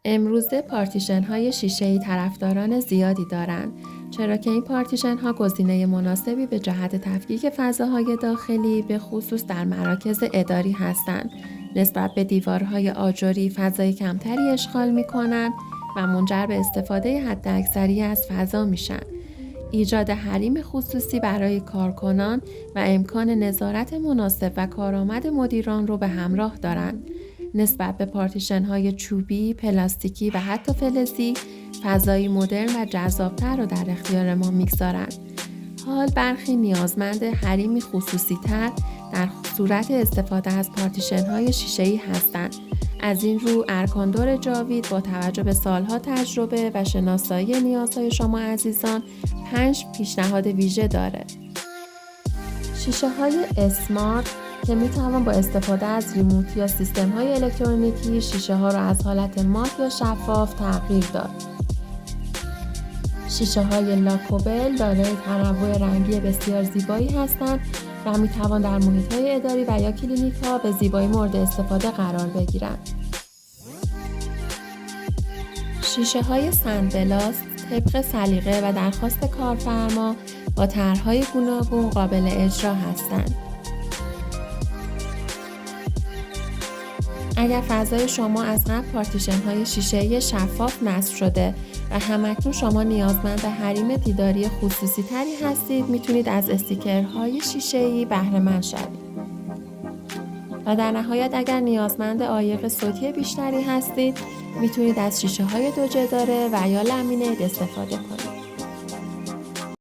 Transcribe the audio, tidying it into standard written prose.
امروزه پارتیشن های شیشه‌ای طرفداران زیادی دارند، چرا که این پارتیشن ها گزینه مناسبی به جهت تفکیک فضاهای داخلی به خصوص در مراکز اداری هستند. نسبت به دیوارهای آجری فضای کمتری اشغال می کنند و منجر به استفاده حداکثری از فضا میشن. ایجاد حریم خصوصی برای کارکنان و امکان نظارت مناسب و کارآمد مدیران رو به همراه دارند. نسبت به پارتیشن‌های چوبی، پلاستیکی و حتی فلزی، فضایی مدرن و جذاب‌تر رو در اختیار ما می‌گذارند. حال برخی نیازمند حریمی خصوصی‌تر در صورت استفاده از پارتیشن‌های شیشه‌ای هستند. از این رو ارکاندور جاوید با توجه به سالها تجربه و شناسایی نیازهای شما عزیزان 5 پیشنهاد ویژه داره. شیشه‌های اسمارت که میتوان با استفاده از ریموت یا سیستم‌های الکترونیکی شیشه‌ها را از حالت مات یا شفاف تغییر داد. شیشه‌های لاکوبل دارای تنوع رنگی بسیار زیبایی هستند و میتوان در محیط‌های اداری و یا کلینیک‌ها به زیبایی مورد استفاده قرار بگیرند. شیشه‌های سن‌بلاست طبق سلیقه و درخواست کارفرما با طرح‌های گوناگون قابل اجرا هستند. اگر فضای شما از قبل پارتیشن‌های شیشه‌ای شفاف نصب شده و همکنون شما نیازمند حریم دیداری خصوصی تری هستید، میتونید از استیکرهای شیشه‌ای بهره مند شوید. و در نهایت اگر نیازمند عایق صوتی بیشتری هستید، میتونید از شیشه‌های 2 جداره و یا لامینیت استفاده کنید.